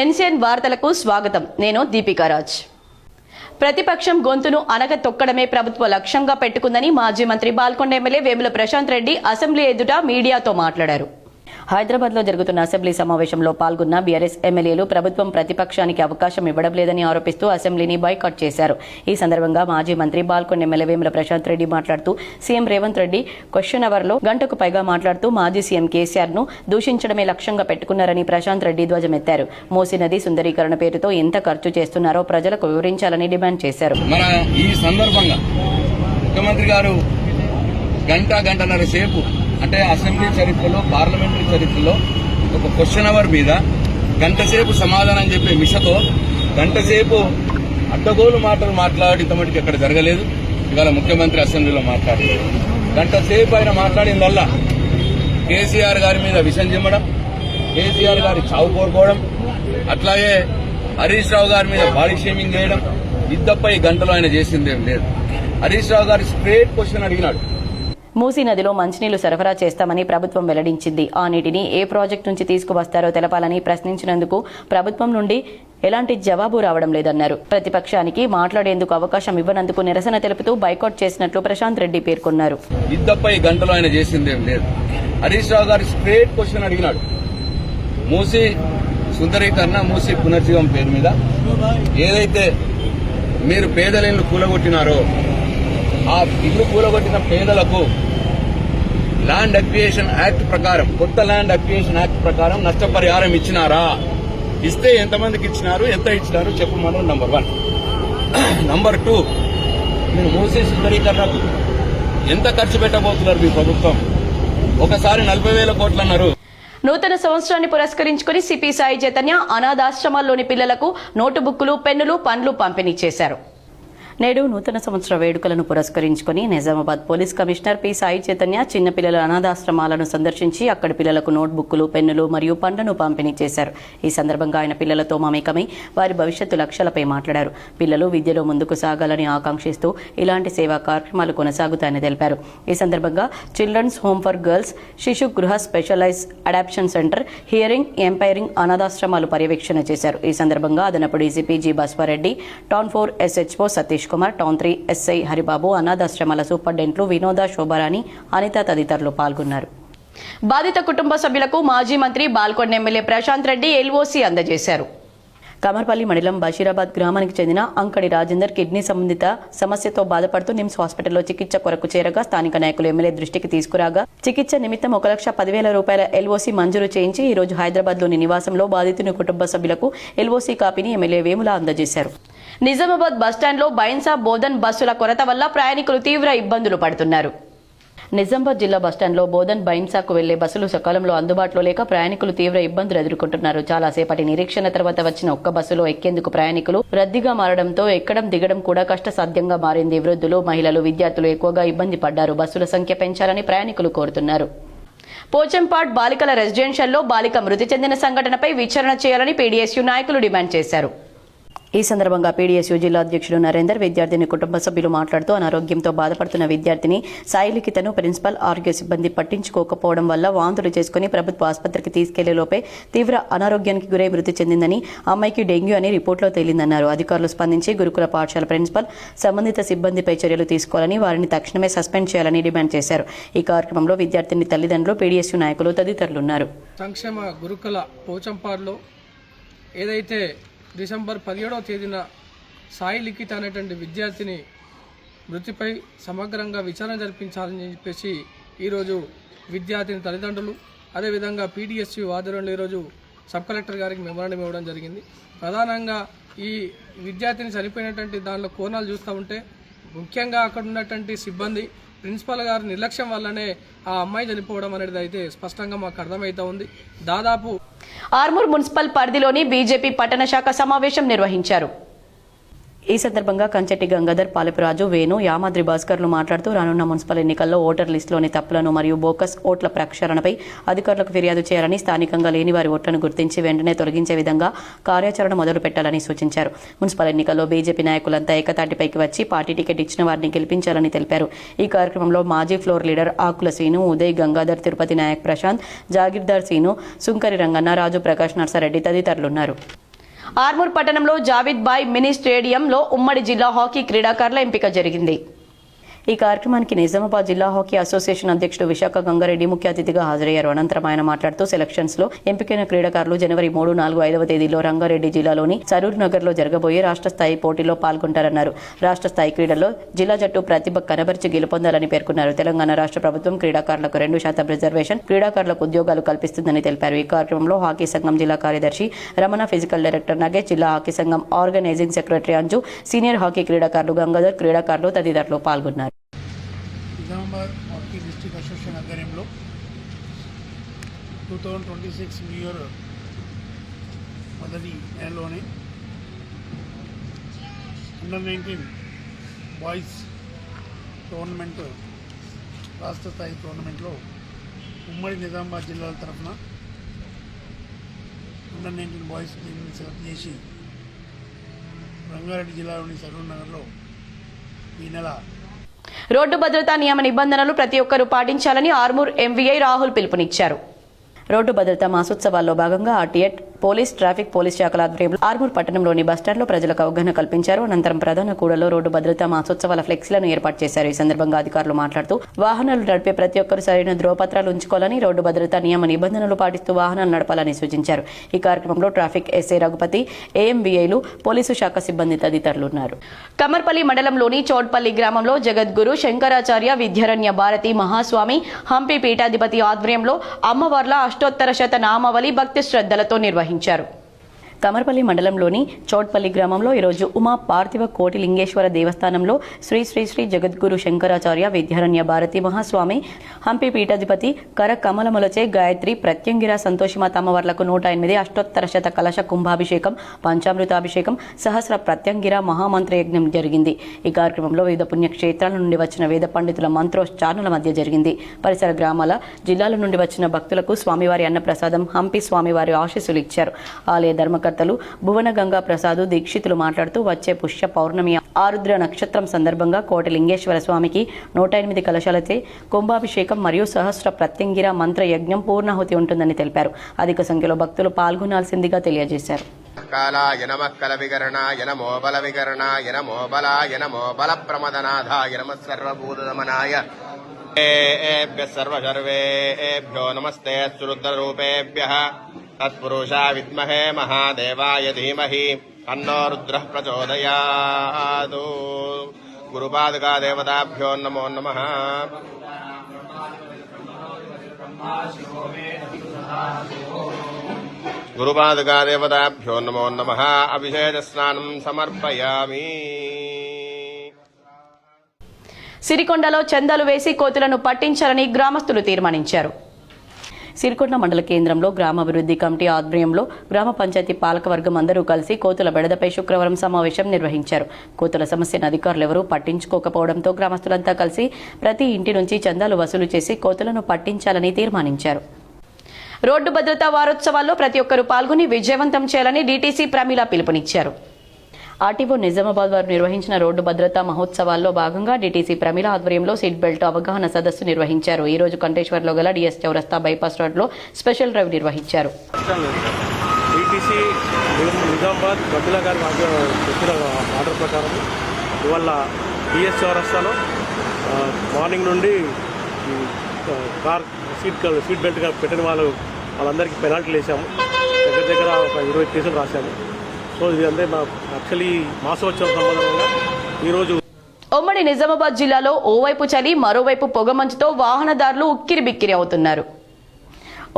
NCN వార్తలకు స్వాగతం. నేను దీపికా రాజ్. ప్రతిపక్షం గొంతును అనగతొక్కడమే ప్రభుత్వ లక్ష్యంగా పెట్టుకుందని మాజీ మంత్రి బాల్కొండ ఎమ్మెల్యే వేముల ప్రశాంత్ రెడ్డి అసెంబ్లీ ఎదుట మీడియాతో మాట్లాడారు. హైదరాబాద్ లో జరుగుతున్న అసెంబ్లీ సమావేశంలో పాల్గొన్న బీఆర్ఎస్ ఎమ్మెల్యేలు ప్రభుత్వం ప్రతిపక్షానికి అవకాశం ఇవ్వడం లేదని ఆరోపిస్తూ అసెంబ్లీని బాయ్కాట్ చేశారు. ఈ సందర్భంగా మాజీ మంత్రి బాల్కొండ ఎమ్మెల్యే వేముల ప్రశాంత్ రెడ్డి మాట్లాడుతూ CM Revanth Reddy question hour లో గంటకు పైగా మాట్లాడుతూ మాజీ సీఎం కేసీఆర్ ను దూషించడమే లక్ష్యంగా పెట్టుకున్నారని ప్రశాంత్ రెడ్డి ధ్వజమెత్తారు. మూసీ నది సుందరీకరణ పేరుతో ఎంత ఖర్చు చేస్తున్నారో ప్రజలకు వివరించాలని డిమాండ్ చేశారు. ఈ సందర్భంగా ముఖ్యమంత్రి గారు గంటన్నర సేపు అంటే అసెంబ్లీ చరిత్రలో పార్లమెంటరీ చరిత్రలో ఒక క్వశ్చన్ అవర్ మీద గంటసేపు సమాధానం చెప్పే మిషతో గంటసేపు అడ్డగోలు మాటలు మాట్లాడితమటికి ఎక్కడ జరగలేదు. ఇవాళ ముఖ్యమంత్రి అసెంబ్లీలో మాట్లాడలేదు. గంటసేపు ఆయన మాట్లాడిందల్లా కేసీఆర్ గారి మీద విషం చిమ్మడం, కేసీఆర్ గారి చావు కోరుకోవడం, అట్లాగే హరీష్ రావు గారి మీద బాడీ షేమింగ్ చేయడం. ఇద్దపై గంటలో ఆయన చేసిందేం లేదు. హరీష్ రావు గారు స్ట్రేట్ క్వశ్చన్ అడిగినాడు. మూసీ నదిలో మంచినీళ్లు సరఫరా చేస్తామని ప్రభుత్వం వెల్లడించింది. ఆ నీటిని ఏ ప్రాజెక్టు నుంచి తీసుకువస్తారో తెలపాలని ప్రశ్నించినందుకు ప్రభుత్వం నుండి ఎలాంటి జవాబు రావడం లేదన్నారు. ప్రతిపక్షానికి మాట్లాడేందుకు అవకాశం ఇవ్వనందుకు నిరసన తెలుపుతూ బైకాట్ చేసినట్లు ప్రశాంత్ రెడ్డి పేర్కొన్నారు. ఇద్దపై గంటలో ఆయన చేసిందేం లేదు. హరీష్ రావు గారు స్ట్రేట్ క్వశ్చన్ అడిగినాడు. మూసీ సుందరీకరణ, మూసీ పునర్జీవం పేరు మీద ఏదైతే మీరు పేదల ఇళ్లు కూలగొట్టినారో ఆ ఇల్లు కూలగొట్టిన పేదలకు ల్యాండ్ అక్విజిషన్ యాక్ట్ ప్రకారం, కొత్త ల్యాండ్ అక్విజిషన్ యాక్ట్ ప్రకారం నష్టపరిహారం ఇచ్చినారా? ఇస్తే ఎంతమందికి ఇచ్చినారు, ఎంత ఇచ్చినారు చెప్పమను. నంబర్ 1. నంబర్ 2, మీరు మూసీ సుందరీకరణకు ఎంత ఖర్చు పెట్టబోతున్నారు మీ ప్రభుత్వం? ఒకసారి 40,000 కోట్లు అన్నారు. నూతన సంవత్సరాన్ని పురస్కరించుకుని సిపి సాయి చైతన్య అనాథాశ్రమాల్లోని పిల్లలకు నోటు బుక్కులు, పెన్నులు, పండ్లు పంపిణీ చేశారు. నేడు నూతన సంవత్సర వేడుకలను పురస్కరించుకుని Nizamabad police commissioner P Sai Chaitanya చిన్నపిల్లల అనాథాశ్రమాలను సందర్శించి అక్కడి పిల్లలకు నోట్బుక్లు, పెన్నులు మరియు పండ్లను పంపిణీ చేశారు. ఈ సందర్భంగా ఆయన పిల్లలతో మమేకమై వారి భవిష్యత్తు లక్ష్యాలపై మాట్లాడారు. పిల్లలు విద్యలో ముందుకు సాగాలని ఆకాంక్షిస్తూ ఇలాంటి సేవా కార్యక్రమాలు కొనసాగుతాయని తెలిపారు. ఈ సందర్భంగా చిల్డ్రన్స్ హోమ్ ఫర్ గర్ల్స్, శిశు గృహ specialised adoption centre, hearing impairing అనాథాశ్రమాలు పర్యవేక్షణ చేశారు. ఈ సందర్భంగా అదనపు DCP G Baswareddy, town 4 SHO Satish Kumar, town 3 SI Haribabu, అనాథాశ్రమాల సూపరింటెండెంట్లు వినోద, శోభారాణి, అనిత తదితరులు పాల్గొన్నారు. బాధిత కుటుంబ సభ్యులకు మాజీ మంత్రి బాల్కొండ ఎమ్మెల్యే ప్రశాంత్ రెడ్డి LOC అందజేశారు. కమర్పల్లి మండలం బషీరాబాద్ గ్రామానికి చెందిన అంకడి రాజేందర్ కిడ్నీ సంబంధిత సమస్యతో బాధపడుతూ నిమ్స్ హాస్పిటల్లో చికిత్స కొరకు చేరగా స్థానిక నాయకులు ఎమ్మెల్యే దృష్టికి తీసుకురాగా చికిత్స నిమిత్తం 1,10,000 రూపాయల LOC మంజూరు చేయించి ఈ రోజు హైదరాబాద్ లోని నివాసంలో బాధితుని కుటుంబ సభ్యులకు LOC కాపీని ఎమ్మెల్యే వేముల అందజేశారు. నిజామాబాద్ బస్టాండ్లో బైన్సా బోధన్ బస్సుల కొరత వల్ల ప్రయాణికులు తీవ్ర ఇబ్బందులు పడుతున్నారు. నిజామాబాద్ జిల్లా బస్టాండ్లో బోధన్ బైన్సాకు వెళ్లే బస్సులు సకాలంలో అందుబాటులో లేక ప్రయాణికులు తీవ్ర ఇబ్బందులు ఎదుర్కొంటున్నారు. చాలాసేపటి నిరీక్షణ తర్వాత వచ్చిన ఒక్క బస్సులో ఎక్కేందుకు ప్రయాణికులు రద్దీగా మారడంతో ఎక్కడం దిగడం కూడా కష్టసాధ్యంగా మారింది. వృద్ధులు, మహిళలు, విద్యార్థులు ఎక్కువగా ఇబ్బంది పడ్డారు. బస్సుల సంఖ్య పెంచాలని ప్రయాణికులు కోరుతున్నారు. పోచంపాడ్ బాలికల రెసిడెన్షియల్లో బాలిక మృతి చెందిన సంఘటనపై విచారణ చేయాలని PDSU నాయకులు డిమాండ్ చేశారు. ఈ సందర్భంగా PDSU జిల్లా అధ్యక్షుడు నరేందర్, విద్యార్థిని కుటుంబ సభ్యులు మాట్లాడుతూ అనారోగ్యంతో బాధపడుతున్న విద్యార్థిని సాయిలిఖితను ప్రిన్సిపల్, ఆరోగ్య సిబ్బంది పట్టించుకోకపోవడం వల్ల వాంతులు చేసుకుని ప్రభుత్వ ఆసుపత్రికి తీసుకెళ్లే లోపే తీవ్ర అనారోగ్యానికి గురై మృతి చెందిందని, అమ్మాయికి డెంగ్యూ అని రిపోర్టులో తేలిందన్నారు. అధికారులు స్పందించి గురుకుల పాఠశాల ప్రిన్సిపల్, సంబంధిత సిబ్బందిపై చర్యలు తీసుకోవాలని, వారిని తక్షణమే సస్పెండ్ చేయాలని డిమాండ్ చేశారు. ఈ కార్యక్రమంలో విద్యార్థిని తల్లిదండ్రులు, PDSU నాయకులు తదితరులున్నారు. సంక్షేమ గురుకుల పోచంపాడులో ఏదైతే డిసెంబర్ 17వ తేదీన సాయి లిఖిత అనేటువంటి విద్యార్థిని మృతిపై సమగ్రంగా విచారణ జరిపించాలని చెప్పేసి ఈరోజు విద్యార్థిని తల్లిదండ్రులు, అదేవిధంగా PDSU ఆధ్వర్యంలో ఈరోజు సబ్ కలెక్టర్ గారికి మెమోరాండం ఇవ్వడం జరిగింది. ప్రధానంగా ఈ విద్యార్థిని చనిపోయినటువంటి దానిలో కోణాలు చూస్తూ ఉంటే ముఖ్యంగా అక్కడ ఉన్నటువంటి సిబ్బంది, ప్రిన్సిపల్ గారి నిర్లక్ష్యం వల్లనే ఆ అమ్మాయి చనిపోవడం అనేది అయితే స్పష్టంగా మాకు అర్థమవుతా ఉంది. దాదాపు ఆర్మూర్ మున్సిపల్ పరిధిలోని బీజేపీ పట్టణ శాఖ సమావేశం నిర్వహించారు. ఈ సందర్భంగా కంచెట్టి గంగాధర్, పాలపురాజు, వేణు, యామాద్రి భాస్కర్లు మాట్లాడుతూ రానున్న మున్సిపల్ ఎన్నికల్లో ఓటర్ లిస్టులోని తప్పులను మరియు బోకస్ ఓట్ల ప్రక్షాళనపై అధికారులకు ఫిర్యాదు చేయాలని, స్థానికంగా లేని వారి ఓట్లను గుర్తించి వెంటనే తొలగించే విధంగా కార్యాచరణ మొదలు పెట్టాలని సూచించారు. మున్సిపల్ ఎన్నికల్లో బీజేపీ నాయకులంతా ఏకతాటిపైకి వచ్చి పార్టీ టికెట్ ఇచ్చిన వారిని గెలిపించాలని తెలిపారు. ఈ కార్యక్రమంలో మాజీ ఫ్లోర్ లీడర్ ఆకుల సీను, ఉదయ్, గంగాధర్, తిరుపతి నాయక్ ప్రశాంత్, జాగీర్దార్ సీను, సుంకరి రంగన్న, రాజు ప్రకాష్ నర్సారెడ్డి తదితరులున్నారు. ఆర్మూర్ పట్టణంలో జావిద్ బాయ్ మినీ స్టేడియంలో ఉమ్మడి జిల్లా హాకీ క్రీడాకారుల ఎంపిక జరిగింది. ఈ కార్యక్రమానికి నిజామాబాద్ జిల్లా హాకీ అసోసియేషన్ అధ్యక్షుడు విశాఖ గంగారెడ్డి ముఖ్య అతిథిగా హాజరయ్యారు. అనంతరం ఆయన మాట్లాడుతూ సెలక్షన్స్ లో ఎంపికైన క్రీడాకారులు జనవరి 3, 4, 5వ తేదీలో రంగారెడ్డి జిల్లాలోని సరూర్ నగర్ లో జరగబోయే రాష్ట్ర స్థాయి పోటీలో పాల్గొంటారన్నారు. రాష్ట్ర స్థాయి క్రీడల్లో జిల్లా జట్టు ప్రతిభ కనబరిచి గెలుపొందాలని పేర్కొన్నారు. తెలంగాణ రాష్ట్ర ప్రభుత్వం క్రీడాకారులకు 2% రిజర్వేషన్, క్రీడాకారులకు ఉద్యోగాలు కల్పిస్తుందని తెలిపారు. ఈ కార్యక్రమంలో హాకీ సంఘం జిల్లా కార్యదర్శి రమణ, ఫిజికల్ డైరెక్టర్ నగేష్, జిల్లా హాకీ సంఘం organising secretary Anju, senior hockey క్రీడాకారులు గంగాధర్, క్రీడాకారులు తదితరులు పాల్గొన్నారు. నిజామాబాద్ హాకీ డిస్ట్రిక్ట్ అసోసియేషన్ ఆధ్వర్యంలో 2026 న్యూ ఇయర్ మొదటి నెలలోనే అండర్-19 బాయ్స్ టోర్నమెంట్ రాష్ట్ర స్థాయి టోర్నమెంట్లో ఉమ్మడి నిజామాబాద్ జిల్లాల తరఫున అండర్-19 బాయ్స్ టీంని సెలెక్ట్ చేసి రంగారెడ్డి జిల్లాలోని సరూర్ నగర్లో ఈ నెల రోడ్డు భద్రతా నియమ నిబంధనలు ప్రతి ఒక్కరూ పాటించాలని ఆర్మూర్ ఎంవీఐ రాహుల్ పిలుపునిచ్చారు. రోడ్డు భద్రతా మాసోత్సవాల్లో భాగంగా ఆర్టీఎట్ పోలీస్, ట్రాఫిక్ పోలీస్ శాఖల ఆధ్వర్యంలో ఆర్మూర్ పట్టణంలోని బస్టాండ్లో ప్రజలకు అవగాహన కల్పించారు. అనంతరం ప్రధాన కూడలో రోడ్డు భద్రతా మాసోత్సవాల ఫ్లెక్సీలను ఏర్పాటు చేశారు. ఈ సందర్భంగా అధికారులు మాట్లాడుతూ వాహనాలు నడిపే ప్రతి ఒక్కరూ సరైన ధ్రువపత్రాలు ఉంచుకోవాలని, రోడ్డు భద్రతా నియమ నిబంధనలు పాటిస్తూ వాహనాలు నడపాలని సూచించారు. ఈ కార్యక్రమంలో ట్రాఫిక్ ఎస్ఐ రఘుపతి, ఏఎంవీఐలు, పోలీసు శాఖ సిబ్బంది తదితరులు ఉన్నారు. కమర్పల్లి మండలంలోని చోట్పల్లి గ్రామంలో జగద్గురు శంకరాచార్య విద్యారణ్య భారతి మహాస్వామి హంపి పీఠాధిపతి ఆధ్వర్యంలో అమ్మవార్ల అష్టోత్తర శత నామావళి భక్తి శ్రద్ధలతో నిర్వహించారు. కమర్పల్లి మండలంలోని చోట్పల్లి గ్రామంలో ఈరోజు ఉమా పార్థివ కోటి లింగేశ్వర దేవస్థానంలో శ్రీ శ్రీ శ్రీ జగద్గురు శంకరాచార్య విద్యారణ్య భారతి మహాస్వామి హంపి పీఠాధిపతి కర కమలములచే గాయత్రి ప్రత్యంగిర సంతోషిమాత అమ్మవార్లకు 108 అష్టోత్తర శత కలశ కుంభాభిషేకం, పంచామృతాభిషేకం, సహస్ర ప్రత్యంగిర మహామంత్ర యజ్ఞం జరిగింది. ఈ కార్యక్రమంలో వివిధ పుణ్యక్షేత్రాల నుండి వచ్చిన వేద పండితుల మంత్రోచ్చారణల మధ్య జరిగింది. పరిసర గ్రామాల, జిల్లాల నుండి వచ్చిన భక్తులకు స్వామివారి అన్నప్రసాదం, హంపి స్వామివారి ఆశీస్సులు ఇచ్చారు. ఆలయ ధర్మకర్తలు భువన గంగా ప్రసాదు దీక్షితులు మాట్లాడుతూ వచ్చే పుష్య పౌర్ణమి ఆరుద్ర నక్షత్రం సందర్భంగా కోటి లింగేశ్వర స్వామికి 108 కలశాలచే కుంభాభిషేకం మరియు సహస్ర ప్రత్యంగిర మంత్ర యజ్ఞం పూర్ణాహుతి ఉంటుందని తెలిపారు. అధిక సంఖ్యలో భక్తులు పాల్గొనాల్సిందిగా తెలియజేశారు. కాలాయ నమః కల వికరణాయ నమో బల వికరణాయ నమో బలాయ నమో బల ప్రమదనాథాయ నమః సర్వభూతదమనాయ సర్వసర్వేభ్యో నమస్తే రుద్రరూపేభ్యః తత్పురుషా విద్మహే మహాదేవాయ ధీమహి తన్నో రుద్రః ప్రచోదయాత్. గురుపాదుకా దేవతాభ్యో నమో నమః. గురుపాదుకా దేవతాభ్యో నమో నమః. అభిషేక స్నానం సమర్పయామి. సిరికొండలో చందాలు వేసి కోతులను పట్టించాలని గ్రామస్తులు తీర్మానించారు. సిరికొండ మండల కేంద్రంలో గ్రామాభివృద్ధి కమిటీ ఆధ్వర్యంలో గ్రామ పంచాయతీ పాలకవర్గం అందరూ కలిసి కోతుల బెడదపై శుక్రవారం సమావేశం నిర్వహించారు. కోతుల సమస్యను అధికారులు ఎవరూ పట్టించుకోకపోవడంతో గ్రామస్తులంతా కలిసి ప్రతి ఇంటి నుంచి చందాలు వసూలు చేసి కోతులను పట్టించాలని తీర్మానించారు. రోడ్డు భద్రతా వారోత్సవాల్లో ప్రతి ఒక్కరూ పాల్గొని విజయవంతం చేయాలని డీటీసీ ప్రమీల పిలుపునిచ్చారు. ఆర్టీఓ నిజామాబాద్ వారు నిర్వహించిన రోడ్డు భద్రతా మహోత్సవాల్లో భాగంగా డీటీసీ ప్రమీల ఆధ్వర్యంలో సీట్ బెల్ట్ అవగాహన సదస్సు నిర్వహించారు. ఈ రోజు కంటేశ్వర్లో గల డిఎస్ చౌరస్తా బైపాస్ రోడ్లో స్పెషల్ డ్రైవ్ నిర్వహించారు. డీటీసీ నిజామాబాద్ వడ్డుల గారి చెప్పిన ఆర్డర్ ప్రకారం ఇవాళ డిఎస్ చౌరస్తాలో మార్నింగ్ నుండి కార్ సీట్ బెల్ట్గా పెట్టిన వాళ్ళందరికీ పెనాల్టీలు వేసాము. దగ్గర ఒక 20 కేసులు రాశాము. సో ఇది అంటే యాక్చువల్లీ మాసోత్సవం సంబంధంగా ఈరోజు ఉమ్మడి నిజామాబాద్ జిల్లాలో ఓవైపు చలి, మరోవైపు పొగమంచుతో వాహనదారులు ఉక్కిరిబిక్కిరి అవుతున్నారు.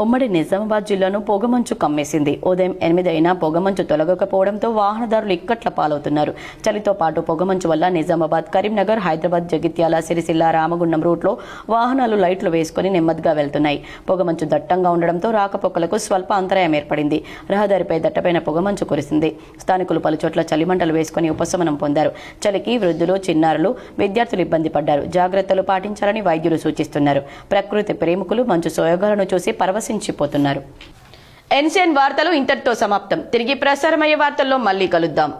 ఉమ్మడి నిజామాబాద్ జిల్లాను పొగమంచు కమ్మేసింది. ఉదయం 8 అయినా పొగమంచు తొలగకపోవడంతో వాహనదారులు ఇక్కట్ల పాలవుతున్నారు. చలితో పాటు పొగమంచు వల్ల నిజామాబాద్, కరీంనగర్, హైదరాబాద్, జగిత్యాల, సిరిసిల్ల, రామగుండం రూట్లో వాహనాలు లైట్లు వేసుకుని నెమ్మదిగా వెళ్తున్నాయి. పొగమంచు దట్టంగా ఉండడంతో రాకపోకలకు స్వల్ప అంతరాయం ఏర్పడింది. రహదారిపై దట్టమైన పొగమంచు కురిసింది. స్థానికులు పలుచోట్ల చలిమంటలు వేసుకుని ఉపశమనం పొందారు. చలికి వృద్ధులు, చిన్నారులు, విద్యార్థులు ఇబ్బంది పడ్డారు. జాగ్రత్తలు పాటించాలని వైద్యులు సూచిస్తున్నారు. ప్రకృతి ప్రేమికులు మంచు సోయగాలను చూసి పరవశించిపోతున్నారు. ఎన్సీఎన్ వార్తలు ఇంతటితో సమాప్తం. తిరిగి ప్రసారమయ్యే వార్తల్లో మళ్ళీ కలుద్దాం.